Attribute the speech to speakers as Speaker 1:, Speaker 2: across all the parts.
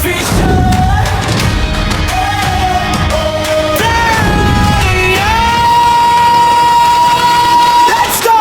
Speaker 1: vision. Let's go!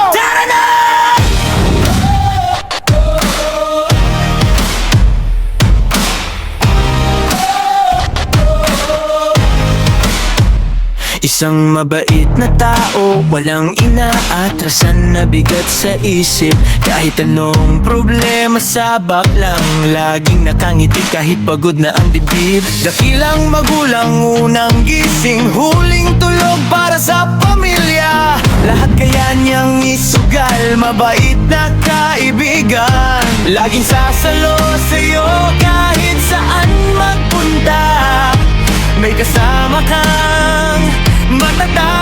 Speaker 1: Isang mabait na tao, walang inaatrasan na bigat sa isip. Kahit anong problema sabak lang, laging nakangiti kahit pagod na ang dibdib. Dakilang magulang, unang gising, huling tulog para sa pamilya. Lahat kaya niyang isugal, mabait na kaibigan. Laging sasalo sa'yo kahit saan magpunta. May kasama kang matatag.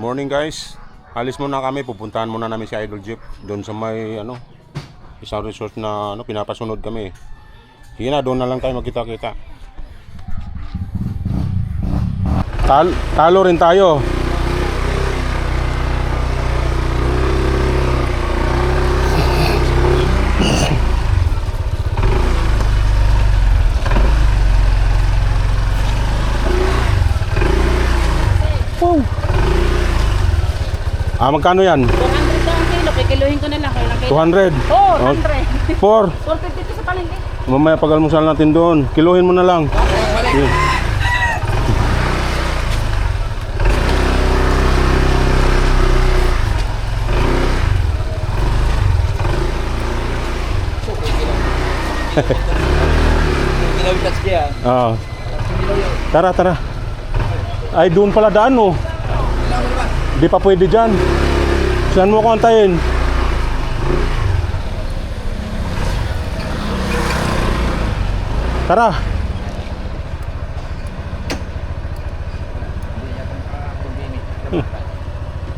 Speaker 2: Morning guys, alis muna kami, pupuntahan muna namin si Idol Jeep doon sa may isang resort na pinapasunod kami. Sige na, doon na lang tayo magkita-kita. Talo rin tayo. Magkano yan?
Speaker 3: 400 daw ang kilo, kikiluhin ko na lang.
Speaker 2: 200?
Speaker 3: Oo, 100. 450 sa palengke.
Speaker 2: Mamaya pag-almusal natin doon. Kiluhin mo na lang. Okay. Tara. Ay, doon pala daan, oh. Di pa pwede dyan. Saan mo ko antayin? Tara.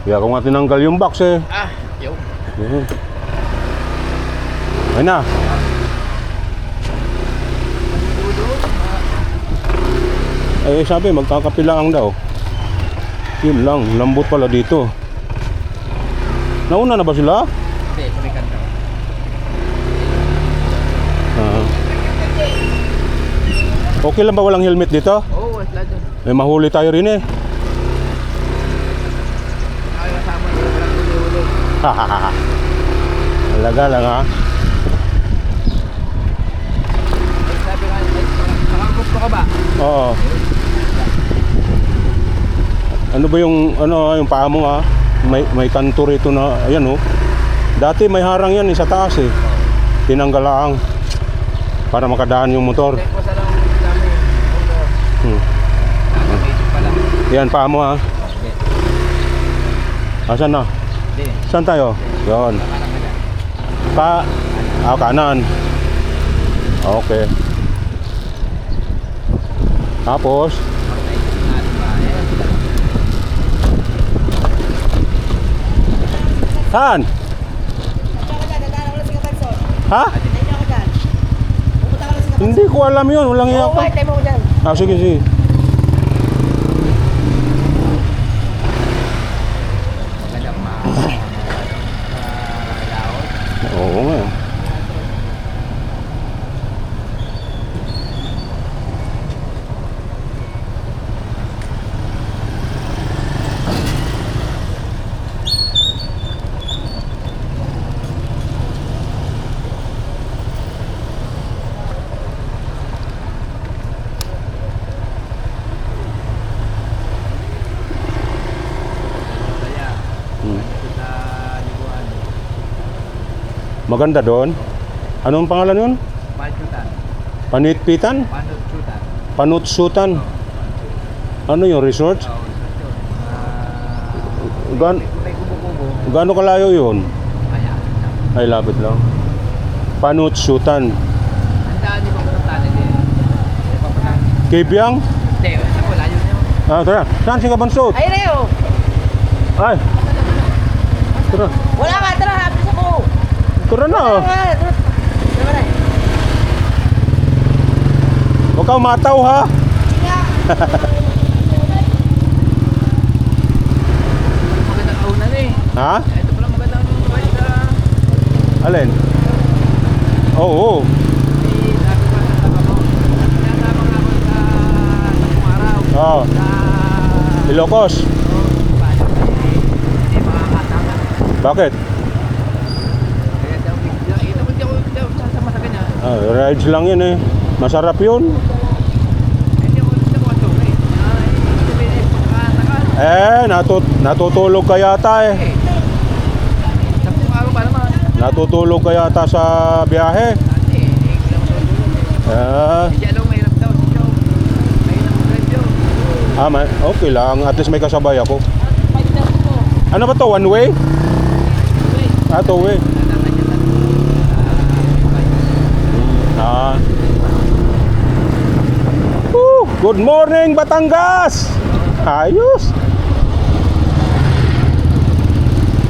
Speaker 2: Kaya ako nga tinanggal yung box eh.
Speaker 4: Yo.
Speaker 2: Ayun na. Ay, sabi magkakapilaan daw. Yun lang, lambot pala dito. Nauna na ba sila?
Speaker 4: Hindi, sumikan daw.
Speaker 2: Okay lang ba walang helmet dito?
Speaker 4: Oo, wala dyan.
Speaker 2: May mahuli tayo rin eh.
Speaker 4: Ay, kasama yung walang huli-huli.
Speaker 2: Alaga lang ha.
Speaker 4: Sabi nga, nakagusto ka ba?
Speaker 2: Oo. Ano ba yung yung paa mo ha? May kanto rito na ayan oh. Dati may harang yan sa taas eh. Tinanggal lang para makadaan yung motor.
Speaker 4: Hindi ko sa lang dami. Nakakabasic pa lang.
Speaker 2: Yan paa mo ha. Asan na?
Speaker 4: Hindi.
Speaker 2: Saan tayo? Yon.
Speaker 4: Parang na
Speaker 2: Kanan. Okay. Tapos saan? Ha? Hindi ko alam yun. Walang iya ka. Sige.
Speaker 4: magandang laot.
Speaker 2: Oo nga. Maganda doon. Anong pangalan yun?
Speaker 4: Panutsutan.
Speaker 2: Panitpitan?
Speaker 4: Panutsutan.
Speaker 2: Panutsutan. Ano yung resort?
Speaker 4: Oo, may kubo-kubo.
Speaker 2: Gaano kalayo yun?
Speaker 4: Kaya,
Speaker 2: Ay, lapit lang. Panutsutan.
Speaker 4: ang daan di ba punta din?
Speaker 2: Kibyang?
Speaker 4: Hindi, wala yun.
Speaker 2: Tara. Saan si Kabansot?
Speaker 3: Ay, Leo!
Speaker 2: Ay. Tara.
Speaker 3: Wala ka, tara, hapis ako!
Speaker 2: Tara na. Huwag kang mataw ha.
Speaker 4: Magandang aunan eh.
Speaker 2: Ha?
Speaker 4: Ito pala magandang buhay sa...
Speaker 2: Alin? Oo.
Speaker 4: Eh, sabi ko sa tama mo. Sinasama nga ako sa tatlong araw.
Speaker 2: Oo.
Speaker 4: Sa...
Speaker 2: Ilocos.
Speaker 4: Paano? Hindi makakasama.
Speaker 2: Bakit?
Speaker 4: Kaya daw, ito mo di ako daw sasama sa kanya.
Speaker 2: Rides lang yun eh. Masarap yun.
Speaker 4: Hindi ako atong eh. Ay, sabihin, pagkatakas.
Speaker 2: Natutulog ka yata eh.
Speaker 4: Tatlong araw pa naman.
Speaker 2: Natutulog ka yata sa biyahe.
Speaker 4: Dati, hindi ako tulog. Si Jello mahirap daw. Si Joe. Mahirap ang drive yun.
Speaker 2: Okay lang. At least may kasabay ako.
Speaker 3: Pwede daw po.
Speaker 2: Ano ba to? One way? Two way. Good morning, Batangas! Ayos!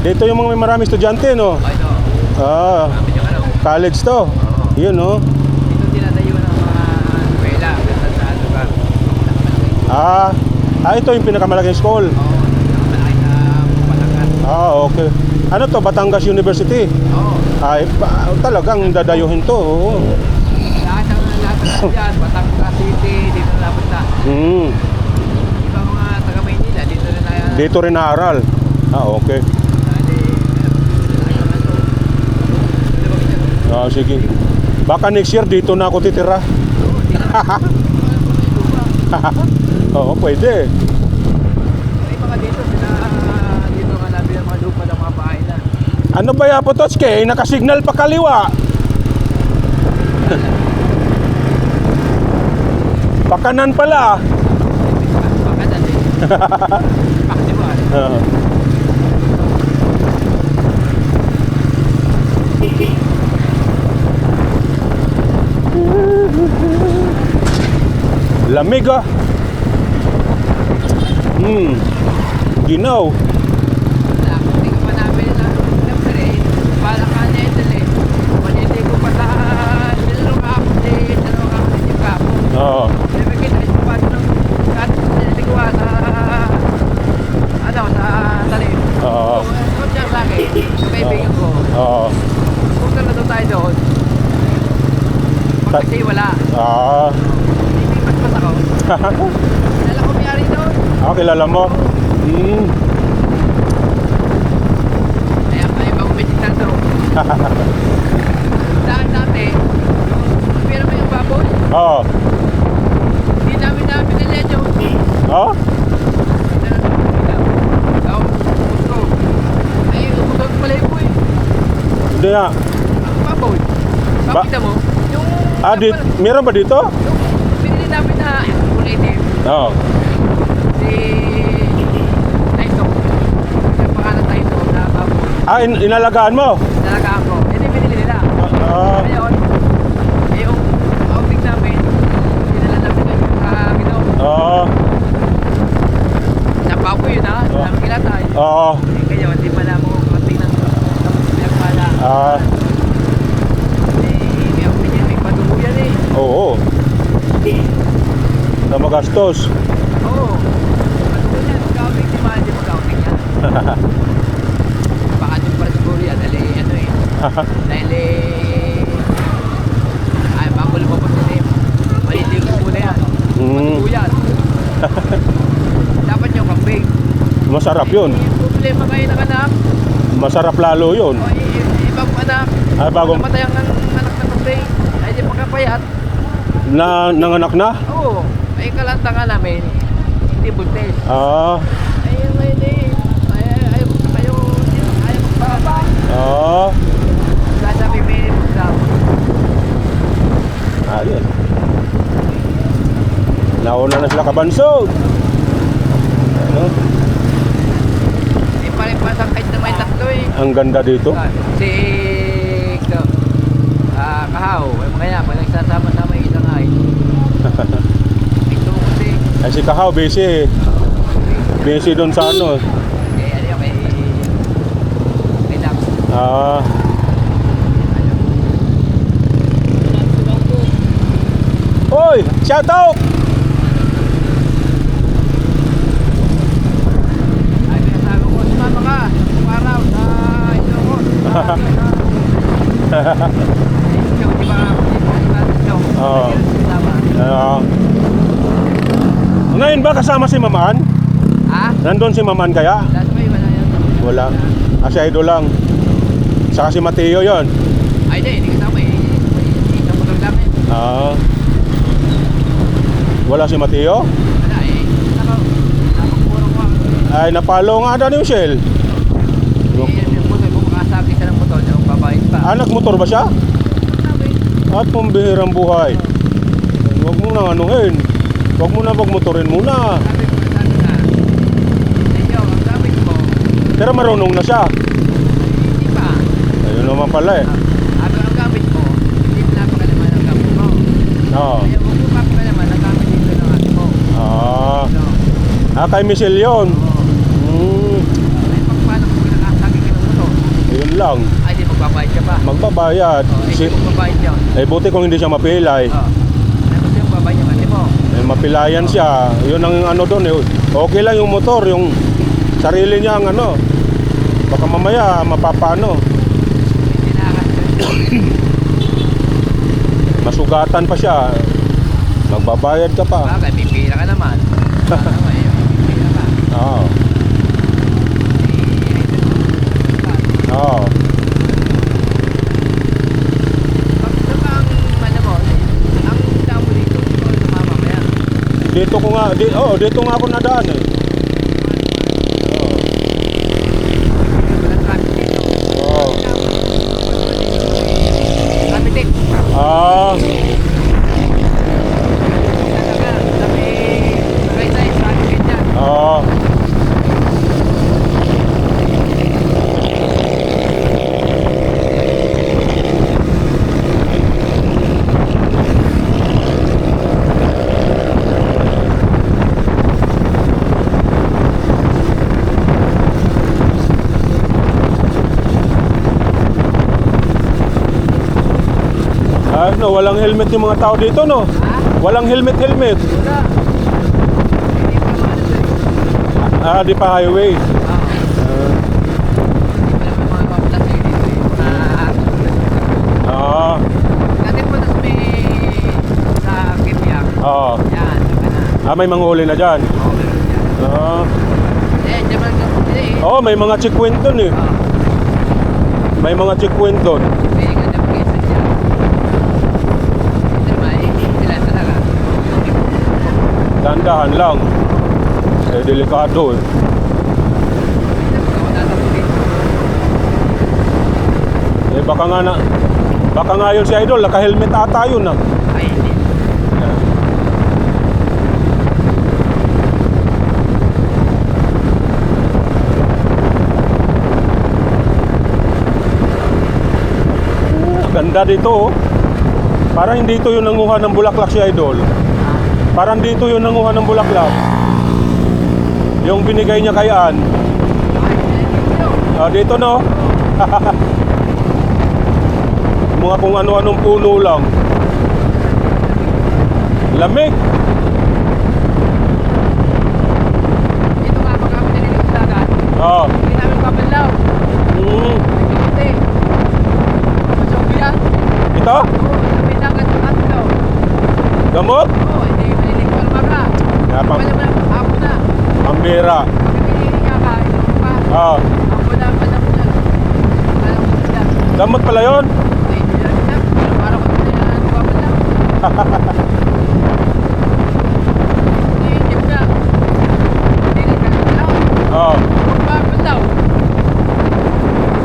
Speaker 2: Dito yung mga may maraming estudyante, no?
Speaker 4: Ay, no.
Speaker 2: College to. Yun, no?
Speaker 4: Dito dinadayuan ng mga eskwela. Sa lugar.
Speaker 2: Ito yung pinakamalaking school.
Speaker 4: Oo, malaki na Batangas.
Speaker 2: Okay. Ano to? Batangas University?
Speaker 4: Oo.
Speaker 2: Talagang dadayuhin to. Oo.
Speaker 4: Lahat ng dyan, Batangas City, dito na napunta. Iba mga taga Maynila, dito rin na...
Speaker 2: Dito rin naaral. Okay. Sige. Baka next year dito na ako titira. Oo, pwede.
Speaker 4: May mga dito, dito nga nabi ang mga lupa ng mga bahay na.
Speaker 2: Ano ba ya Pototske? Nakasignal pa kaliwa. Pakanan pala.
Speaker 4: Baka dati. Pakdiwan.
Speaker 2: Lamig ah. Ginaw.
Speaker 4: Hindi ko pa namin na siyempre, para ka na ito eh. Hindi ko pa sa dalawang ako yung kapo.
Speaker 2: Oo.
Speaker 4: Siyempre kita, ito pa ng hindi ko sa talim.
Speaker 2: Oo.
Speaker 4: Kung siya sa akin, kaibigan ko,
Speaker 2: Oo.
Speaker 4: kung talaga tayo doon, kasi wala. Hindi mas ako. Dala ko mayari doon.
Speaker 2: Kilala mo?
Speaker 4: Kaya may ibang kumititan doon. Dahil dati, pero may yung baboy,
Speaker 2: Oo.
Speaker 4: hindi namin pinili yun.
Speaker 2: Oo?
Speaker 4: Ay, umutot pala yung boy.
Speaker 2: Hindi nga.
Speaker 4: Ang baboy. Pakita mo, yung...
Speaker 2: Meron ba dito?
Speaker 4: Yung pinili namin na kulay itim,
Speaker 2: Oo.
Speaker 4: si... Taito. Yung pangalan Taito na baboy.
Speaker 2: Inalagaan mo?
Speaker 4: Nalagaan ko. Hindi pinili nila. Ngayon, yung outing namin, pinala namin na yung kagino.
Speaker 2: Oo.
Speaker 4: Sa baboy yun ha, namin kilatay.
Speaker 2: Oo.
Speaker 4: Ngayon, hindi pala mo konti ng pinagpala. May opinion, may patubo yan eh.
Speaker 2: Oo. Na magastos.
Speaker 4: Oo. Patubo yan, mag-outing di man, hindi mag-outing yan. Baka yung pala siguro yan, dahil ano eh. Dahil ay, bago lumabas na eh. Maliligo muna yan. Patubo yan. Dapat yung kambing.
Speaker 2: Masarap yun.
Speaker 4: Yung problema kayo ng anak,
Speaker 2: Masarap lalo yun.
Speaker 4: o ibang anak,
Speaker 2: Bagong
Speaker 4: namatay ang anak ng kambing, ay di makapayat.
Speaker 2: nanganak na?
Speaker 4: Oo, ay kalanta nga namin, hindi buntis. Ay, ayaw magpapay. Sasabi minimum daw.
Speaker 2: Ayun. Nauna na sila kabansog. Ano?
Speaker 4: Di pa rin pasang kahit na may tatlo eh.
Speaker 2: Ang ganda dito.
Speaker 4: Si Kahaw, ay mga yan, pag nagsasama-sama yung isang ay. Ito kasi,
Speaker 2: Ay si Kahaw, busy. Busy doon sa ano.
Speaker 4: ano yung kay Dax.
Speaker 2: Hoy, shout out!
Speaker 4: Ay, pinasabi ko, sumama ka, araw sa Ilocos. Di ba ako dito?
Speaker 2: Oo.
Speaker 4: Tama.
Speaker 2: Ngayon ba kasama si Maman?
Speaker 4: Ha?
Speaker 2: Nandun si Maman kaya?
Speaker 4: Last may wala yan.
Speaker 2: Wala. Si Idol lang. Saka si Mateo yon.
Speaker 4: Ay, hindi kasama eh. Hindi ka motor namin.
Speaker 2: Wala si Mateo?
Speaker 4: Wala eh. Nakapuro ko.
Speaker 2: Ay, napalo nga daw ni Michelle.
Speaker 4: Yung motor ko, makasagi siya ng motor niya. Babayad pa.
Speaker 2: Anak motor ba siya?
Speaker 4: Sabi,
Speaker 2: At pambihirang buhay. Huwag mo nang anuhin. Huwag mo na pagmotorin muna.
Speaker 4: sabi ko na. Medyo, ang gamit mo,
Speaker 2: Pero marunong na siya.
Speaker 4: hindi pa.
Speaker 2: Ayun naman pala eh.
Speaker 4: Ano ang gamit mo, hindi napakalaman ang gamit mo.
Speaker 2: Oo.
Speaker 4: Kaya huwag mo papakalaman ang gamit dito ng ato mo.
Speaker 2: Ah. Kay Michelle yun.
Speaker 4: Ay, paano kung nakasagi ka ng motor?
Speaker 2: Yun lang.
Speaker 4: Ay, di magbabayad ka pa.
Speaker 2: Magbabayad.
Speaker 4: Hindi magbabayad yun.
Speaker 2: Buti kung hindi siya mapilay.
Speaker 4: Ay, gusto yung babayad yung ate mo.
Speaker 2: Mapilayan siya. Yun ang ano doon eh. Okay lang yung motor, yung sarili niya ang ano. Baka mamaya mapapano.
Speaker 4: Hindi nakakasagi.
Speaker 2: Masugatan pa siya. Magbabayad ka pa.
Speaker 4: Bagay, may pira ka naman. Ano eh, may pira ka.
Speaker 2: Oo. Oo.
Speaker 4: Ano ba ang ano mo? Ang damo dito, ito ang sumama mo yan.
Speaker 2: Dito ko nga, dito nga ako nadaan eh. Oo.
Speaker 4: Walang traffic dito.
Speaker 2: Oo.
Speaker 4: Traffic dito.
Speaker 2: Ah, oo. Ano, walang helmet yung mga tao dito, no? Walang helmet. Di pa highway. Ah, oo. May manghuli na dyan. May mga checkpoint dun eh. May mga checkpoint dun. Dahan-dahan lang. Delikado eh. Baka nga yun si Idol, naka-helmet ata yun ah. Ganda dito oh. Parang dito yung nanguha ng bulaklak si Idol. Parang dito yung nanguha ng bulaklak. Yung binigay niya kay Ann. Dito no. Mga kung ano-anong puno lang. Lamig.
Speaker 4: Ito nga, pag kami nililig sa dagat,
Speaker 2: Oo.
Speaker 4: hindi namin papalaw. Hindi. Masobi yan.
Speaker 2: Ito?
Speaker 4: Oo, may dagat sa atin daw.
Speaker 2: Gamot?
Speaker 4: Oo, hindi malilig pa lumaga. Wala mo na, hapon na.
Speaker 2: Pambira.
Speaker 4: Pag pinili niya ka, ito pa.
Speaker 2: Oo.
Speaker 4: Hapon na, wala mo na. Wala mo na.
Speaker 2: Gamot pala yun?
Speaker 4: Ay, hindi na rin na. Para ko na yan, papalaw. Hindi mo na. Hindi ka na.
Speaker 2: Oo.
Speaker 4: Papalaw.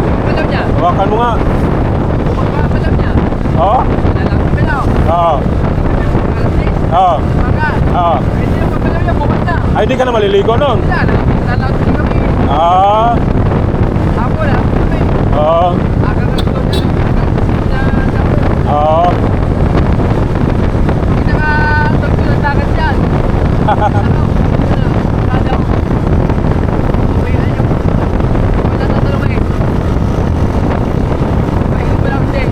Speaker 4: Papalaw niya.
Speaker 2: Hawakan mo nga.
Speaker 4: Papalaw niya.
Speaker 2: Oo.
Speaker 4: Wala lang papalaw.
Speaker 2: Oo.
Speaker 4: Alas 6.
Speaker 2: Oo.
Speaker 4: Maga.
Speaker 2: Oo.
Speaker 4: Hindi na papalaw niya, bukas na.
Speaker 2: Ay, di ka na maliligo nun.
Speaker 4: Wala na. Lalaot din kami.
Speaker 2: Ah.
Speaker 4: Hapon na. Kami.
Speaker 2: Oo.
Speaker 4: Aga ka ito na.
Speaker 2: Oo.
Speaker 4: Hindi nakatagpo ng dagat yan. Ano? Ano? Okay, ano? Wala na tulong eh. Ay, wala din.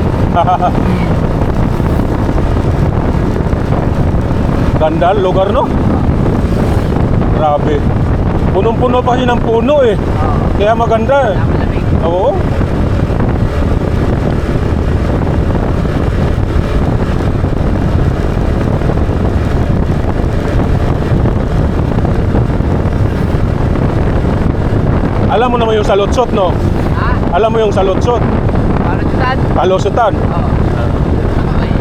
Speaker 2: Ganda ang lugar no? Grabe. Punong-puno pa kasi ng puno eh. Kaya maganda eh.
Speaker 4: Malamig.
Speaker 2: Oo. Alam mo naman yung salutsot, no?
Speaker 4: Ha?
Speaker 2: Alam mo yung salutsot?
Speaker 4: Para dyan?
Speaker 2: Kalusutan.
Speaker 4: Oo. Ay,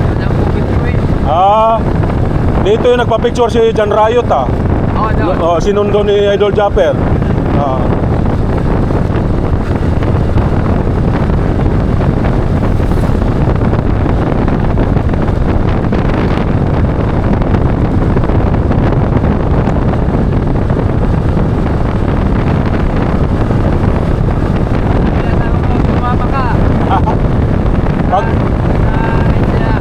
Speaker 4: walang bukid ko eh.
Speaker 2: Ah, dito yung nagpa-picture si John Riot, ah.
Speaker 4: Oo, doon.
Speaker 2: Oh, sinundo ni Idol Japper. Ah.
Speaker 4: Tinatawag ko, tumama ka.
Speaker 2: Pag,
Speaker 4: Ay, sila.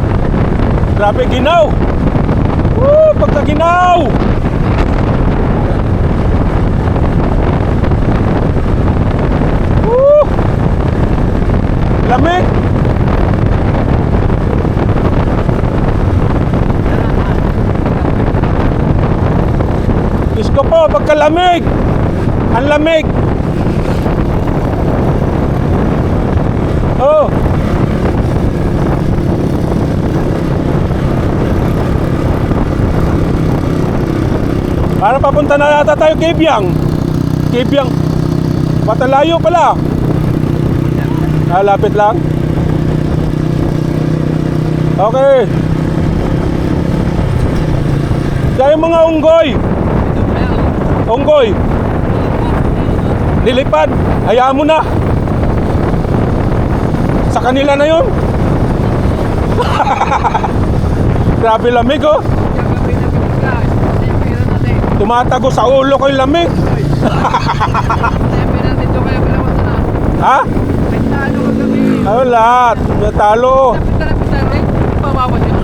Speaker 2: grabe, ginaw! Woo! Pagka ginaw! Woo! Lamig! Diyos ko po, pagkalamig! Ang lamig! Oh! Para papunta na yata tayo kay Biang. Kay Biang. Matalayo pala. Ah, lapit lang. Okay. Kaya yung mga unggoy. Unggoy. Lilipad. Hayaan mo na. Sa kanila na yun. Grabe lamig, oh.
Speaker 4: Diyan ka pinapilikas. Yung pera natin.
Speaker 2: Tumatago sa ulo ko yung lamig.
Speaker 4: Yung pera natin doon kaya pala wala na.
Speaker 2: Ha?
Speaker 4: Ay, talo ka kami.
Speaker 2: Ay, wala. Natalo.
Speaker 4: Lapit rin. Pamawa din.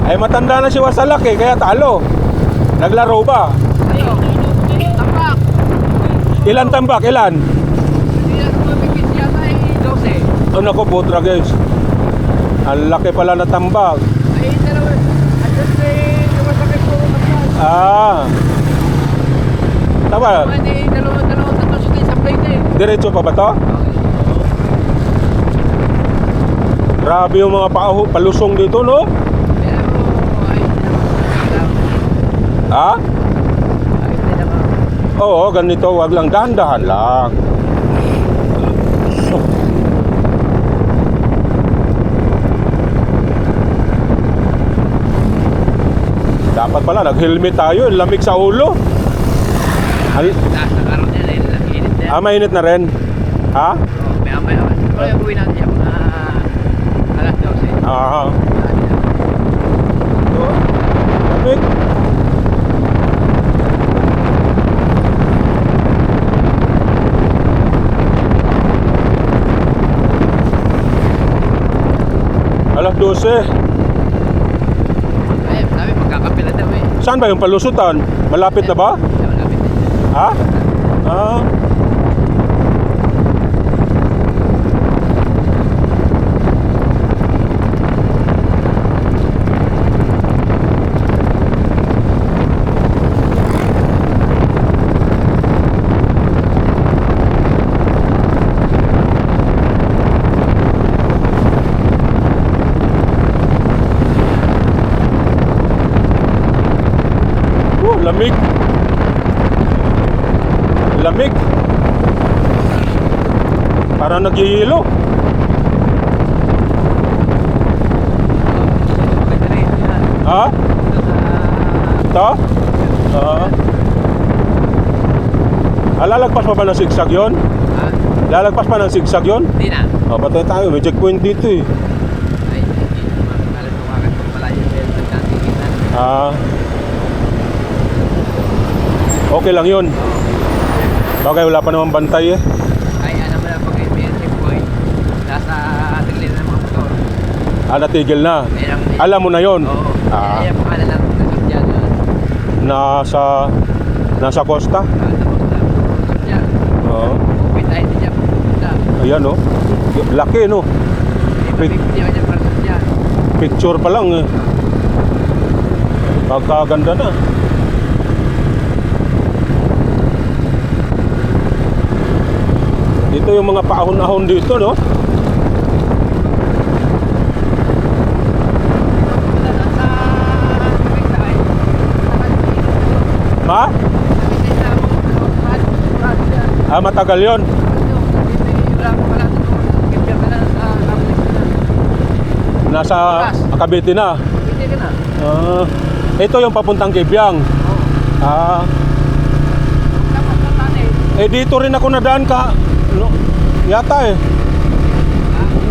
Speaker 2: Ay, matanda na si Wasalak eh, kaya talo. Naglaro ba?
Speaker 4: Ayo. Tampak.
Speaker 2: Ilan tambak? Ilan?
Speaker 4: Hindi na tumamigit yata ay 12.
Speaker 2: Ano ko, putra guys. Ang laki pala na tambak.
Speaker 4: Ay, dalawa. Adjust eh. Lumasakit ko.
Speaker 2: Ah. Tama.
Speaker 4: Hindi, dalawa tatlo siya sa plate eh.
Speaker 2: Diretso pa ba to? Grabe yung mga palusong dito, no?
Speaker 4: Pero, ay,
Speaker 2: Ha?
Speaker 4: ay, hindi naman.
Speaker 2: Oo, ganito. Wag lang. Dahan-dahan lang. Dapat pala, nag-helmet tayo. Lamig sa ulo.
Speaker 4: Taas ng araw niya, init na.
Speaker 2: Ah, mainit na rin. Ha?
Speaker 4: May. Kaya buwi natin siya mga alas 12.
Speaker 2: Ah. Lamig. Alas 12.
Speaker 4: Ay, sabi, magkakapila daw eh.
Speaker 2: Saan ba yung palusutan? Malapit na ba?
Speaker 4: Malapit na siya.
Speaker 2: Ha? Ah. Lamig. Lamig. Parang nagyayelo.
Speaker 4: Maganda rin. Yan.
Speaker 2: Ha?
Speaker 4: Ito sa...
Speaker 2: Ito? Lalagpas pa ba ng sigsag yun?
Speaker 4: Ha?
Speaker 2: Lalagpas pa ng sigsag yun?
Speaker 4: Hindi na.
Speaker 2: Patay tayo. May checkpoint dito eh.
Speaker 4: Ay, hindi naman. Alam ko agad kung pala yung belt ng natin.
Speaker 2: Ah. Okay lang yun. Bagay wala pa naman bantay eh.
Speaker 4: Ay, ano mo lang pag may checkpoint. Nasa tigilin ng mga motor.
Speaker 2: Ah, natigil na.
Speaker 4: Ayun,
Speaker 2: Alam mo na yun.
Speaker 4: Oo.
Speaker 2: Ah.
Speaker 4: Ay, ang pangalan lang ng dyan.
Speaker 2: Nasa costa.
Speaker 4: Dyan.
Speaker 2: Oo.
Speaker 4: Upit tayo din dyan. Pupunta.
Speaker 2: Ayan oh. Laki no.
Speaker 4: May mabibigyan ka dyan para sa dyan.
Speaker 2: Picture pa lang eh. Pagkaganda na. Dito yung mga paahon-ahon dito, no?
Speaker 4: Wala na sa...
Speaker 2: Ha?
Speaker 4: Sa
Speaker 2: Ah, matagal yon.
Speaker 4: Wala ko pala ito. Kipya ka na sa kapatid ko na.
Speaker 2: Nasa Cavite na.
Speaker 4: Hindi ka na.
Speaker 2: Ah, ito yung papuntang Kibyang.
Speaker 4: Oo.
Speaker 2: Ah,
Speaker 4: Tapos na tanay.
Speaker 2: dito rin ako nadaan ka. No, yata eh.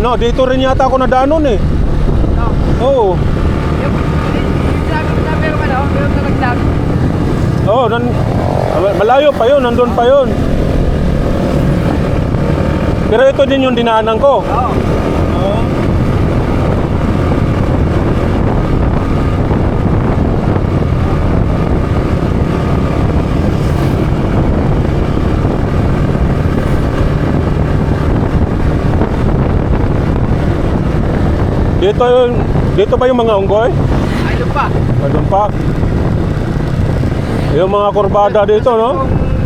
Speaker 2: No, dito rin yata ako nadaan nun eh.
Speaker 4: No.
Speaker 2: Oo.
Speaker 4: Yung sabi ko ano, yung nalaglag.
Speaker 2: Oo, malayo pa yun, nandun pa yun. Pero ito din yung dinaanan ko.
Speaker 4: Oo.
Speaker 2: Ah. Dito ba yung mga unggoy?
Speaker 4: Ay, doon pa.
Speaker 2: Andun pa. Yung mga kurbada dito, no?
Speaker 4: Yung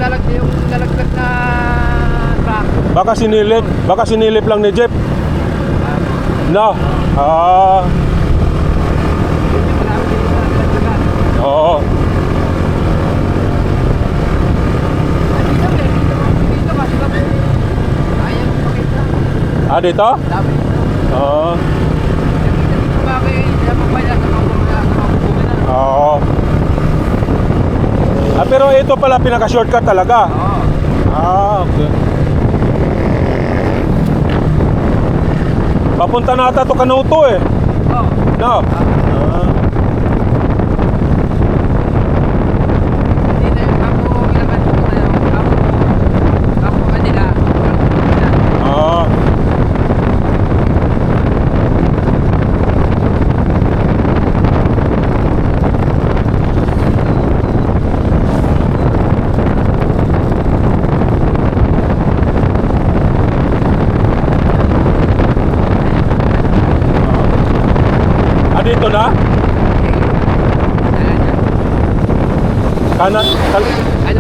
Speaker 4: nalaglag na truck.
Speaker 2: Baka sinilip lang ni Jeep. No. Ah,
Speaker 4: Marami dito na nalaglagan.
Speaker 2: oo.
Speaker 4: Dito kasi kami. Kaya mo makita.
Speaker 2: Ah, dito?
Speaker 4: Dami dito.
Speaker 2: Oo.
Speaker 4: Bakit? Kaya mo pa yan sa mabubugan na.
Speaker 2: Oo. Ah, pero ito pala pinaka-shortcut talaga.
Speaker 4: Oo.
Speaker 2: Ah, okay. Papunta na ata to Kanuto eh.
Speaker 4: Oo.
Speaker 2: No. Ah.
Speaker 4: Hindi na yung ako kailangan ko na yung ako kanila.
Speaker 2: Ah. Ah, dito na? Kanan?
Speaker 4: Ano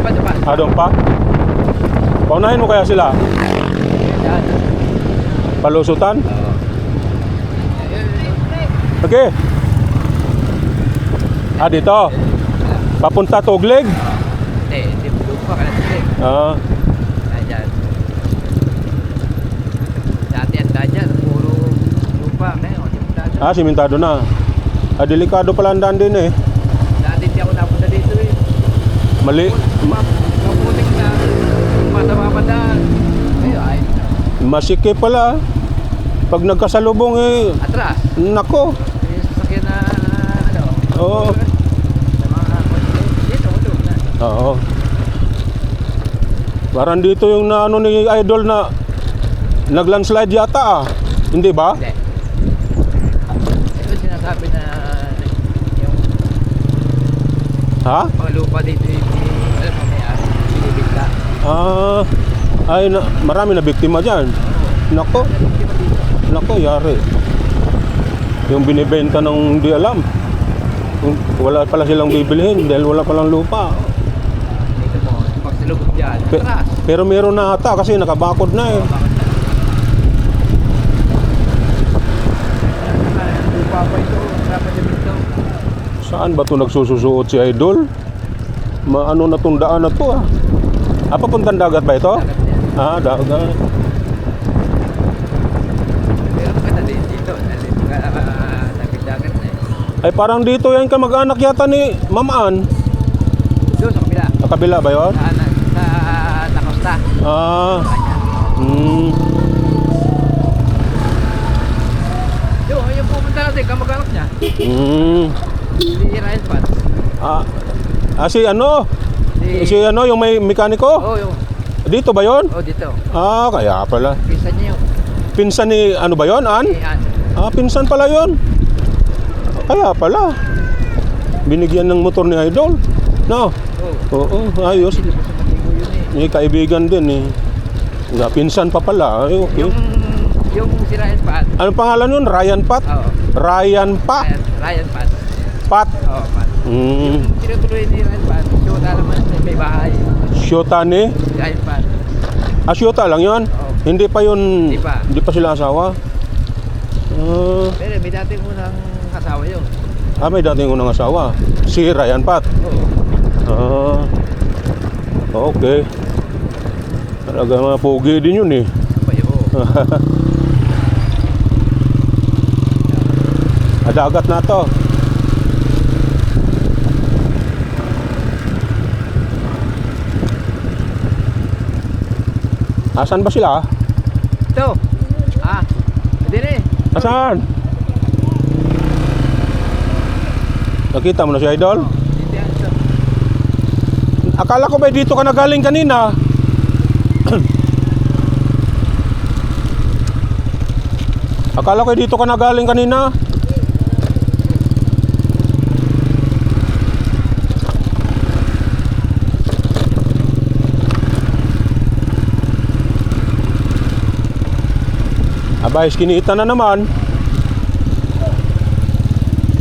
Speaker 4: pa, ano pa?
Speaker 2: Ah, doon pa? Paunahin mo kaya sila?
Speaker 4: Yan.
Speaker 2: Palusutan?
Speaker 4: Oo.
Speaker 2: Okay. Ah, dito? Papunta Tuglig?
Speaker 4: Hindi, lupa ka na sila.
Speaker 2: Ah.
Speaker 4: Ayan. Dati ang daan puro lupa. Ngayon, yung daan.
Speaker 2: Ah, simentado na. Ah, delikado pala ang daan din eh.
Speaker 4: Dati hindi ako napunta dito eh.
Speaker 2: Mali.
Speaker 4: Maputik na. Matama pa daan. Ngayon, ay.
Speaker 2: Masikip pala. Pag nagkasalubong eh.
Speaker 4: Atras.
Speaker 2: Nako.
Speaker 4: Yung sasakyan na ano.
Speaker 2: Oo.
Speaker 4: Sa mga dito, ulo na.
Speaker 2: Oo. Parang dito yung na ano ni Idol na naglandslide yata ah. Hindi ba?
Speaker 4: Hindi. Ito sinasabi na yung
Speaker 2: Ha?
Speaker 4: mga lupa dito alam mo may binibigla.
Speaker 2: Ah. Ay, marami na biktima dyan. Nako. Nako, yari. Yung binibenta ng di alam. Wala pala silang bibilihin dahil wala palang lupa.
Speaker 4: Dito mo, pag silubog dyan, atras.
Speaker 2: Pero meron na ata kasi nakabakod na eh.
Speaker 4: Lupa pa ito, dapat dito.
Speaker 2: Saan ba ito nagsususuot si Idol? Maano na itong daan na to ah. Ah, papuntang dagat ba ito?
Speaker 4: Dagat yan.
Speaker 2: Ah, dagat.
Speaker 4: Pero maganda din dito, nagdagat na eh.
Speaker 2: Ay parang dito yan ka mag-anak yata ni Ma'am Ann.
Speaker 4: Doon sa kabila,
Speaker 2: Sa kabila ba yun?
Speaker 4: sa Nakosta.
Speaker 2: Ah.
Speaker 4: Kanya. Yung pupunta natin, kamag-anak niya. Si Ryan Pat.
Speaker 2: Si ano? Si ano, yung may mekaniko?
Speaker 4: Oo, yung.
Speaker 2: Dito ba yon?
Speaker 4: Oo, dito.
Speaker 2: Ah, kaya pala.
Speaker 4: Pisa niya yung.
Speaker 2: Pinsan ni ano ba yon, Ann?
Speaker 4: Ian.
Speaker 2: Ah, pinsan pala yon. Kaya pala. Binigyan ng motor ni Idol. No?
Speaker 4: Oo.
Speaker 2: Oo, ayos.
Speaker 4: Sila sa Matigo yun eh.
Speaker 2: May kaibigan din eh. Nga, pinsan pa pala. Ay, okay.
Speaker 4: Yung si Ryan Pat.
Speaker 2: Anong pangalan yun? Ryan Pat?
Speaker 4: Oo.
Speaker 2: Ryan Pat?
Speaker 4: Ryan Pat.
Speaker 2: Pat?
Speaker 4: Oo, Pat. Tinutuloy ni Ryan Pat. Syota naman sa may bahay.
Speaker 2: Syota ni?
Speaker 4: Ryan Pat.
Speaker 2: Syota lang yun?
Speaker 4: Oo.
Speaker 2: Hindi pa yun?
Speaker 4: Hindi pa.
Speaker 2: Hindi pa sila asawa?
Speaker 4: Pero may dating unang asawa yun.
Speaker 2: May dating unang asawa. Si Ryan Pat?
Speaker 4: Oo.
Speaker 2: Okay. Talaga mga pogi din yun eh.
Speaker 4: Payo.
Speaker 2: Dagat na to. Asan ba sila?
Speaker 4: Ito. Hindi rin.
Speaker 2: Asan? Nakita mo na si Idol?
Speaker 4: Hindi yan ito.
Speaker 2: Akala ko ba dito ka na galing kanina? Akala ko dito ka na galing kanina? Abay, kinita na naman.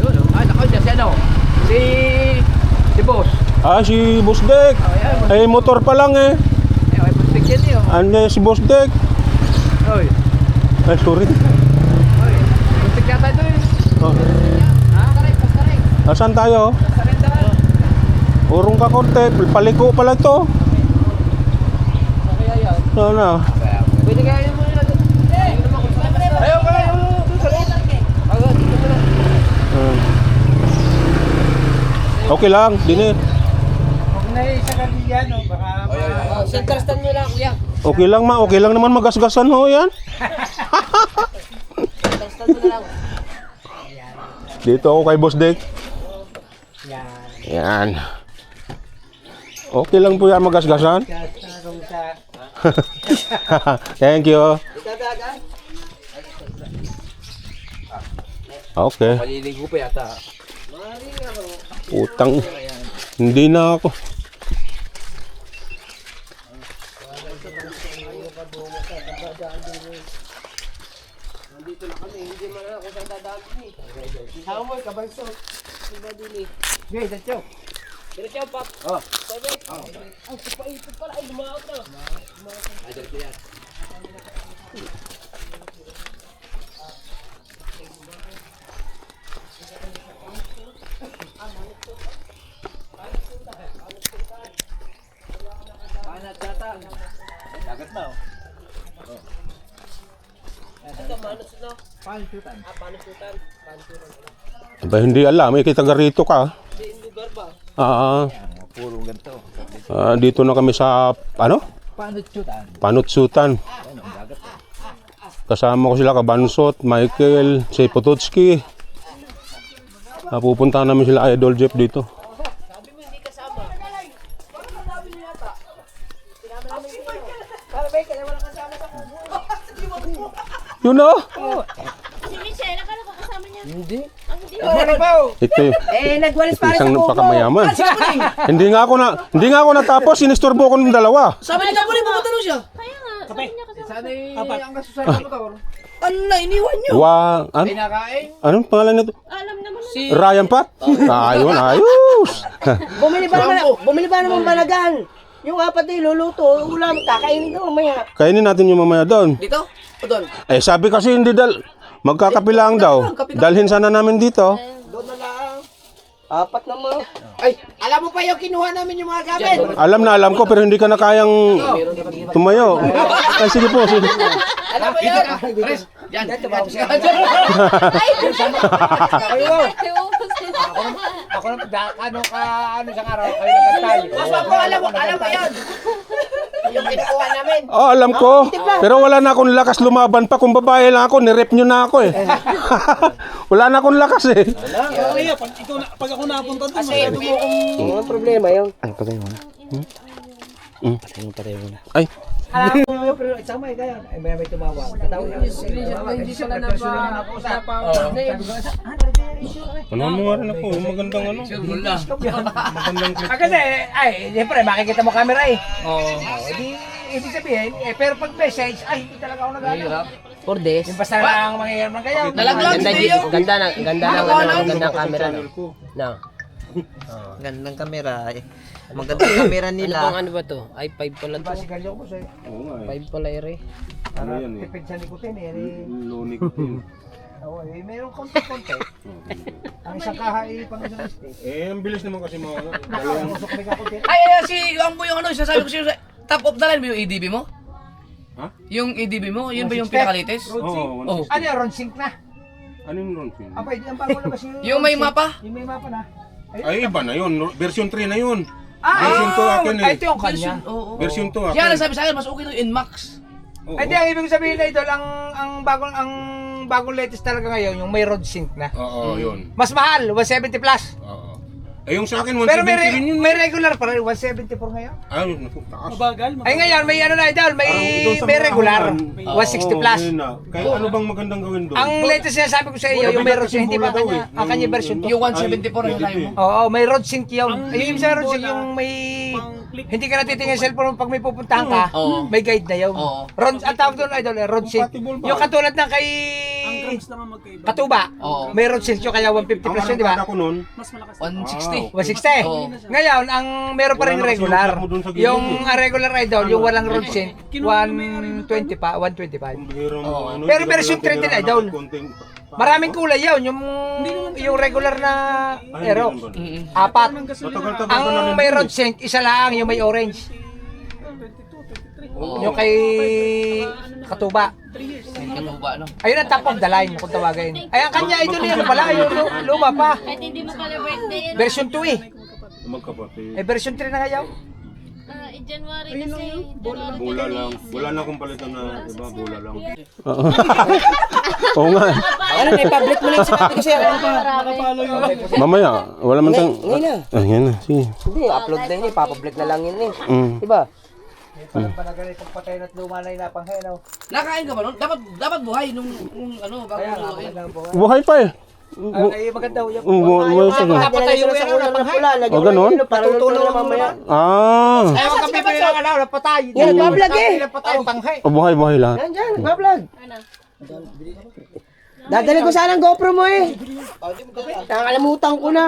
Speaker 4: Yun, nakaw dyan si ano? Si boss.
Speaker 2: Si Boss Dek. Ay, motor pa lang eh.
Speaker 4: Ay, pastik yan yun.
Speaker 2: Ano si Boss Dek?
Speaker 4: Oy.
Speaker 2: Ay, sorry.
Speaker 4: Oy. Pastik yata ito eh.
Speaker 2: Oh.
Speaker 4: Pastarik.
Speaker 2: Asan tayo?
Speaker 4: Pastarik tayo.
Speaker 2: Urong ka konti. Paliko pala ito.
Speaker 4: Kaya yan.
Speaker 2: Ano?
Speaker 4: Pwede kaya yun muna natin. Ayaw ka lang. Dito mo lang.
Speaker 2: Okay lang, dini.
Speaker 4: Center stand nyo lang, kuya.
Speaker 2: Okay lang okay lang naman magasgasan ho yan.
Speaker 4: Center stand nyo lang.
Speaker 2: Dito ako kay Boss Dek. Yan. Okay lang po yan magasgasan. Thank you. Okay.
Speaker 4: Maliligo pa yata.
Speaker 2: Utang. Hindi na ako.
Speaker 4: Hamol, kabanso. Guys, that's you. Diretso, Pap. Oh. Ang papaipit pala. Ay, lumaot na. Ay, diretso yan. Panat yata. Dagat na, oh. Ito, manot sila. Panusutan. Panusutan.
Speaker 2: Aba, hindi alam. May kita garito ka.
Speaker 4: Hindi lugar ba?
Speaker 2: Puro ganito. Dito na kami sa, ano?
Speaker 4: Panusutan.
Speaker 2: Panutsutan. Kasama ko sila Kabansot, Michael, si Pototski. Pupunta namin sila Idol Jeff dito.
Speaker 4: Sabi mo hindi kasama. Parang sabi niyo yata. Sinama namin kayo. Para ba kaya wala kasama sa kubo?
Speaker 2: Yun o!
Speaker 3: Si Michelle, akala ko kasama niya.
Speaker 4: Hindi.
Speaker 3: Ang hindi.
Speaker 2: Ito yung
Speaker 4: Nagwalis
Speaker 2: isang napakamayaman. Hindi nga ako natapos, sinisturbo ko ng dalawa.
Speaker 4: Sabi niya po pumunta daw siya.
Speaker 3: Kaya nga, sabi niya kasama.
Speaker 4: Sana ang kasusan ng motor.
Speaker 5: Ano na, iniwan nyo?
Speaker 4: Pinakain.
Speaker 2: Anong pangalan nito?
Speaker 3: Alam naman na.
Speaker 2: Ryan Pat? Ayun, ayos!
Speaker 5: Bumili ba naman balagan? Yung apat na iluluto, ulam, kakainin ka mamaya.
Speaker 2: Kainin natin yung mamaya doon.
Speaker 5: Dito? O doon?
Speaker 2: Sabi kasi hindi magkakapilang daw. Dalhin sana namin dito.
Speaker 5: Doon na lang. Apat naman. Ay, alam mo pa yung kinuha namin yung mga gamit.
Speaker 2: Alam ko pero hindi ka na kayang tumayo. Ay, sige po, sige.
Speaker 5: Alam mo yun?
Speaker 4: Yan. Ako na ano isang araw kayo nagkatay.
Speaker 5: Alam mo yun? Yung kinuha namin.
Speaker 2: Alam ko. Pero wala na akong lakas lumaban pa. Kung babae lang ako, nirep nyo na ako eh. Wala na akong lakas eh.
Speaker 6: Pag ako napunta doon,
Speaker 5: Kasi yung problema yun.
Speaker 2: Ay,
Speaker 5: Pero isama eh kaya. Ay, may tumawag. Katawag yun.
Speaker 4: Hindi sila na pa.
Speaker 2: ano mo nga rin ako. Magandang ano. Magandang clip.
Speaker 5: Kasi, siyempre, makikita mo camera eh. Oo. Ibig sabihin, pero pag message, hindi talaga ako nag-ano.
Speaker 4: For this.
Speaker 5: Yung basta lang mangyayari ng kayo.
Speaker 4: Ganda ng camera no. No.
Speaker 6: Gandang kamera eh. Magandang kamera nila.
Speaker 4: Ano ba to? i5 pala to.
Speaker 5: Basikalyo ko sa'yo.
Speaker 4: 5 pala ere.
Speaker 2: Ano yan eh.
Speaker 5: Tipid sa nikotin eh.
Speaker 2: Luni ko yun.
Speaker 5: Oo, meron konti-konti. Ang isang kaha pang isang stick.
Speaker 2: Ang bilis naman kasi mga dalawang.
Speaker 5: Usok may kakunti.
Speaker 6: Ay, si Ambo yung ano, sasabi ko sa'yo, top of the line mo yung EDB mo?
Speaker 2: Ha?
Speaker 4: Yung EDB mo, yun ba yung
Speaker 5: 160?
Speaker 4: pinakalitis?
Speaker 2: Oo,
Speaker 4: Oh.
Speaker 5: Ano yung round sync na?
Speaker 2: Ano yung Ronsin?
Speaker 5: Ah, pwede ang bago labas yung
Speaker 4: Yung may
Speaker 5: round sync.
Speaker 4: mapa?
Speaker 5: Yung may mapa na.
Speaker 2: Ay, iba na yun. Version 3 na yun.
Speaker 5: Version
Speaker 2: Version 2 akin eh.
Speaker 5: ito yung kanya.
Speaker 4: Oo.
Speaker 2: Version 2 akin.
Speaker 4: Kaya nasabi sa akin, mas okay na yung Inmax.
Speaker 2: Oo.
Speaker 5: Hindi, ang ibig sabihin na idol, ang bagong latest talaga ngayon, yung may road sync na.
Speaker 2: Oo, yun.
Speaker 5: Mas mahal, 170 plus.
Speaker 2: Oo. Eh, yung sa akin, 170
Speaker 5: Pero
Speaker 2: rin yun.
Speaker 5: may regular pa rin, 174 ngayon.
Speaker 2: Ay, naku, taas.
Speaker 5: Ay ngayon, may ano na idol, may
Speaker 2: Doon sa mga
Speaker 5: regular,
Speaker 2: hawakan.
Speaker 5: 160 plus.
Speaker 2: Oo, yun na. Kaya ano bang magandang gawin doon?
Speaker 5: Ang latest na sabi ko sa iyo, yung may road sync, hindi pa
Speaker 2: Kasi bola daw
Speaker 5: kanya,
Speaker 2: eh.
Speaker 5: ang kanya version 2.
Speaker 4: Yung 174 yung tayo mo.
Speaker 5: Oo, may road sync yun. Yung ibig sabihin road sync, yung may hindi ka natitingin sa cellphone pag may pupuntahan ka,
Speaker 4: Oo.
Speaker 5: may guide na yun.
Speaker 4: Oo.
Speaker 5: Ang tawag doon idol, road sync.
Speaker 2: Compatible ba?
Speaker 5: Yung katulad ng kay Katuba,
Speaker 4: Oo.
Speaker 5: may road sync yun kaya 150 plus yun, di ba?
Speaker 2: Ako noon,
Speaker 4: 160.
Speaker 5: 160.
Speaker 4: Oo.
Speaker 5: Ngayon, ang meron pa rin
Speaker 2: Wala na kasi
Speaker 5: regular.
Speaker 2: yung mo dun sa gilid
Speaker 5: Yung
Speaker 2: eh.
Speaker 5: regular idol, yung walang road sync, 120 pa, 125.
Speaker 2: ano,
Speaker 5: Pero version 3 din, idol. Maraming kulay yun, yung regular na aero. Apat.
Speaker 2: Matagal-tagal
Speaker 5: Ang
Speaker 2: ko na rin
Speaker 5: may
Speaker 2: yun
Speaker 5: road sync, isa lang, yung may orange. Yung kay Katuba.
Speaker 4: Ano ba, no?
Speaker 5: Ayun ang top of the line kung tawagin. Ay, ang kanya idol yan pala, yung luma pa.
Speaker 3: Kahit hindi mo pala birthday yan.
Speaker 5: Version 2 eh.
Speaker 2: Magkapatid.
Speaker 5: Eh, version 3 na ngayon.
Speaker 3: In January kasi. January
Speaker 2: Bula lang. Wala na akong palitan na iba, bula lang.
Speaker 7: Oo nga.
Speaker 6: Ano na, i-public mo lang sa pati kasi.
Speaker 7: Mamaya, wala man tang...
Speaker 6: Ngayon na.
Speaker 7: Ayan na, sige.
Speaker 6: Hindi, upload na yun eh. Ipapublic na lang yun eh.
Speaker 7: Mm.
Speaker 6: Diba?
Speaker 5: Parang panagali kung patay na't luma na inapanghayaw.
Speaker 4: Nakain ka ba nun? Dapat buhay nung ano, bago
Speaker 5: Kaya nga,
Speaker 4: lutuin.
Speaker 5: magandang buhay.
Speaker 7: Buhay pa eh.
Speaker 5: Ay, maganda ho yan.
Speaker 7: Buhay pa.
Speaker 5: Napatayo yan,
Speaker 6: sa ulan ng
Speaker 5: napanghay.
Speaker 6: pula. Lagyan
Speaker 7: O,
Speaker 6: mo
Speaker 7: ganun?
Speaker 6: ng hilo para
Speaker 5: Tutulong
Speaker 6: lutuin na
Speaker 5: mo
Speaker 6: mamaya.
Speaker 7: Ah.
Speaker 5: Ay, wag kang pipili ng alaw, napatay.
Speaker 6: Yan, nagpa-vlog eh.
Speaker 5: Napatay, panghay.
Speaker 7: O, buhay lahat.
Speaker 6: Yan dyan, nagpa-vlog.
Speaker 3: Ano?
Speaker 6: Dadali ko sana ang GoPro mo eh. Nakakalimutan ko na.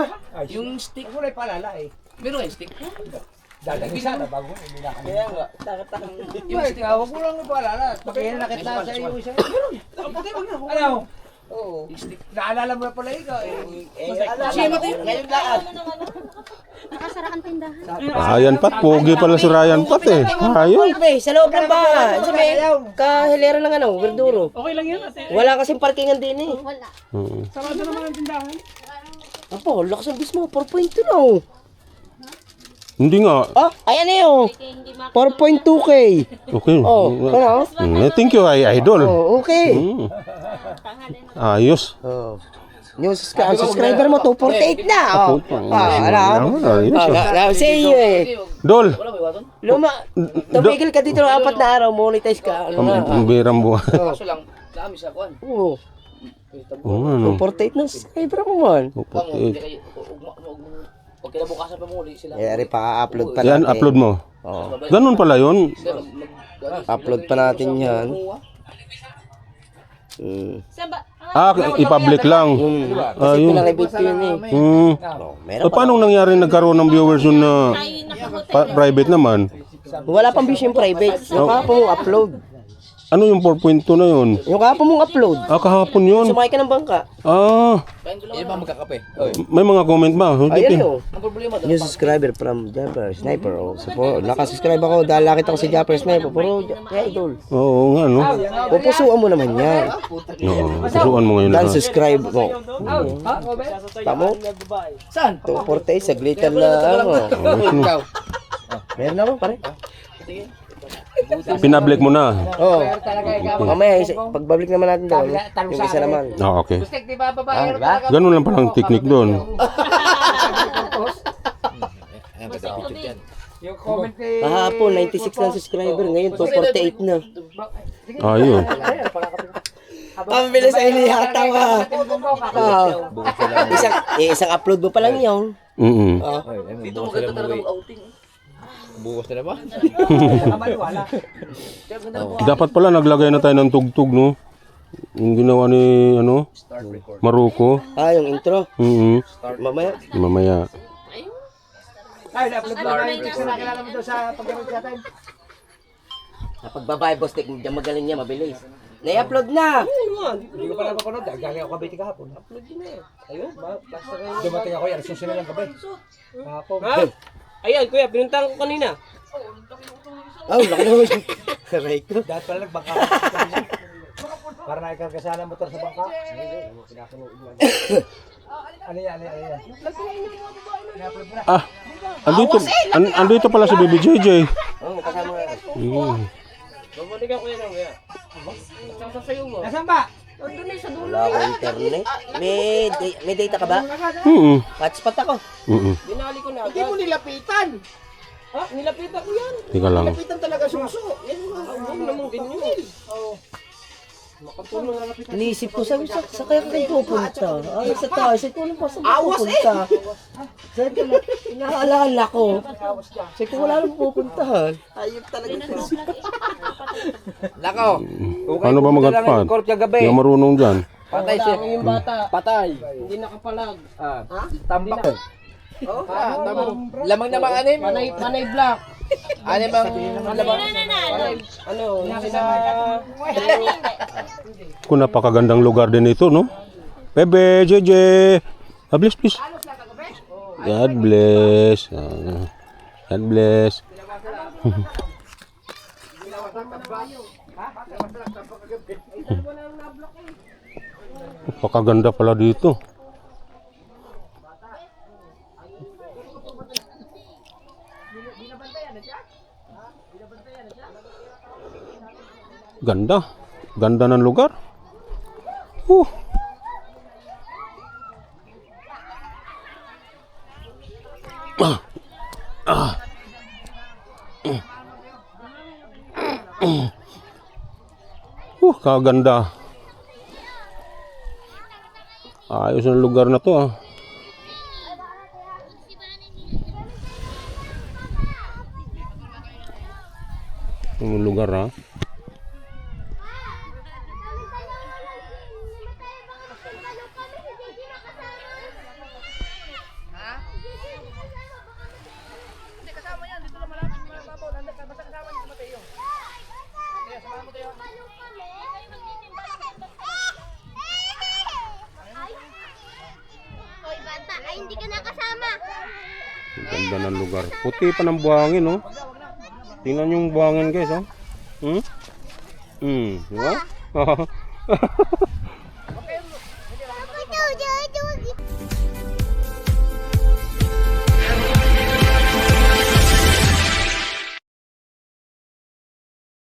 Speaker 4: Yung stick.
Speaker 5: Ako na ipalala eh.
Speaker 4: Meron kayo stick?
Speaker 5: Dadali sana bago hindi na kanya.
Speaker 6: Kaya nga, takatang.
Speaker 5: Yung stick, huwag mo lang ipalala. Pagkaya nakita sa iyo siya. Ano?
Speaker 6: Oo.
Speaker 5: Naalala mo na pala ikaw eh.
Speaker 4: Siya mati.
Speaker 6: Ngayon lahat.
Speaker 3: Nakasara kang tindahan.
Speaker 7: Ryan Pat, pogi pala si Ryan Pat eh. Ayun.
Speaker 6: Pre, sa loob ng bahay. Sa may kahilera ng ano, Verduro. Okay lang yan ate. Wala kasing parkingan din eh.
Speaker 3: Wala.
Speaker 6: Apo, lakas ang bis mo. 4.2 na oh.
Speaker 7: Hindi nga.
Speaker 6: Oh, ayan na yun.
Speaker 3: Kaya hindi
Speaker 6: 4.2K.
Speaker 7: Okay.
Speaker 6: Oh, ano?
Speaker 7: Thank you, idol.
Speaker 6: Oh, okay.
Speaker 7: Mm. Ayos.
Speaker 6: Oh. Yung subscriber mo, 248 na. Oh. Ano?
Speaker 7: Ayos.
Speaker 6: Say you eh.
Speaker 7: Dol.
Speaker 4: Wala ba iwaton?
Speaker 6: Luma, tumigil ka dito ng 4 na araw, monetize ka. Ano na?
Speaker 7: Ang birang buhay.
Speaker 4: Kaso lang, dami sa kuan.
Speaker 6: Oo.
Speaker 7: Oo, ano.
Speaker 6: 248 na subscriber mo man.
Speaker 4: Kamo, hindi kayo, huwag kinabukasan pa muli sila.
Speaker 6: Yari pa, upload pa
Speaker 7: Yan,
Speaker 6: natin.
Speaker 7: upload mo.
Speaker 6: Oo.
Speaker 7: Ganun pala yun.
Speaker 6: Upload pa natin yan.
Speaker 3: Saan ba?
Speaker 7: I-public lang.
Speaker 6: Kasi
Speaker 7: Ayun.
Speaker 6: pinalibig ko yun eh.
Speaker 7: Hmm.
Speaker 6: Oh, meron pa.
Speaker 7: Paano nangyari nagkaroon ng viewers yun na
Speaker 3: Tayo nakahotel.
Speaker 7: private naman?
Speaker 6: Wala pang views yung private. Yung kahapon mong upload.
Speaker 7: Ano yung 4.2 na yun?
Speaker 6: Yung kahapon mong upload.
Speaker 7: Ah, kahapon yun.
Speaker 6: Sumakay ka ng bangka.
Speaker 7: Ah,
Speaker 4: Yan ba magkakape?
Speaker 7: may mga comment ba?
Speaker 6: Ayan yun.
Speaker 4: Ang problema doon.
Speaker 6: New subscriber from Japper Sniper. Oh, support. Nakasubscribe ako dahil nakita ko si Japper Sniper. Pero, idol.
Speaker 7: Oo nga, no?
Speaker 6: Pupusuan mo naman yan.
Speaker 7: Oo, pusuan mo ngayon
Speaker 6: Dan
Speaker 7: lahat.
Speaker 6: subscribe mo. Tamo?
Speaker 4: Saan?
Speaker 6: 248 sa glitter na ano.
Speaker 4: Ikaw.
Speaker 6: Meron ako pare.
Speaker 7: Pinablik mo na.
Speaker 6: Oo. Mamaya, pagbabalik naman natin doon. Yung isa naman.
Speaker 7: Ah, okay.
Speaker 5: Stick, di ba babae?
Speaker 6: Diba?
Speaker 7: Ganun lang palang technique doon.
Speaker 5: Yung comment ni...
Speaker 6: Kahapon, 96 na subscriber. Ngayon, 248 na.
Speaker 7: Ayun.
Speaker 6: Ang bilis ay niyata ka. Isang upload mo pa lang yun.
Speaker 7: Mm-mm.
Speaker 4: Dito maganda talaga mag-outing.
Speaker 7: Dapat pala naglagay na tayo ng tugtog, no? Yung ginawa ni, ano? Maruko.
Speaker 6: Ah, yung intro.
Speaker 7: Mm-hmm.
Speaker 6: Mamaya.
Speaker 7: Mamaya.
Speaker 5: Ay, na-upload mo na yung picture na kilala mo doon sa paggamit sa atin.
Speaker 6: Kapag babae, boss, diyan magaling niya, mabilis. Na-upload na!
Speaker 5: Hindi ko pa napapanood. Galing ako kabiti kahapon. Upload din na eh. Ayun, basta kayo. Dumating ako yan. Susunod lang gabi. Kahapon.
Speaker 6: Ayan, kuya, pinuntahan ko kanina. Oh, laki naman siya. Aray ko.
Speaker 5: Dahil pala nagbangka. Para naikargasahan ang motor sa bangka. Hindi. Ano yan?
Speaker 7: Ah, andito, andito pala si Baby JJ.
Speaker 6: Oo, kasama nga.
Speaker 4: Babalikan ko yan ang kaya. Sasasayo mo.
Speaker 5: Nasaan ba?
Speaker 6: Wala akong internet. May data ka ba? Hotspot ako.
Speaker 4: Binali ko na
Speaker 6: Hindi mo nilapitan.
Speaker 4: Ha? Nilapitan ko yan.
Speaker 7: Teka lang.
Speaker 6: Nilapitan talaga suso. Yan
Speaker 4: Huwag naman ganyan.
Speaker 6: Inisip ko, sabi sa kaya kayo pupunta. Ay, sa taas. Ito ano pa, saan pupunta? Saan ka na? Inaalala ko. Sabi ko, wala nang pupuntahan. Ayun talaga.
Speaker 5: Lako.
Speaker 7: Paano ba mag-hotspot?
Speaker 5: Court kagabi.
Speaker 7: Hindi ako marunong dyan.
Speaker 5: Patay siya.
Speaker 4: Yung bata.
Speaker 5: Patay.
Speaker 4: Hindi nakapalag.
Speaker 5: Tambak. Lamang na mga anim.
Speaker 4: Panay black.
Speaker 5: Anim ang lamang.
Speaker 4: Ano? Sina...
Speaker 7: Kung napakagandang lugar din ito, no? Bebe, JJ. God bless, please. God bless. God bless. Napakaganda pala dito. Ganda. Ganda ng lugar. Kaganda. Ayos ng lugar na to, ah. Yung lugar, ah.
Speaker 3: Hoy, bata, ay hindi ka nakasama.
Speaker 7: Ang ganda ng lugar. Puti pa ng buhangin, oh. Tingnan yung buhangin, guys, oh. Diba?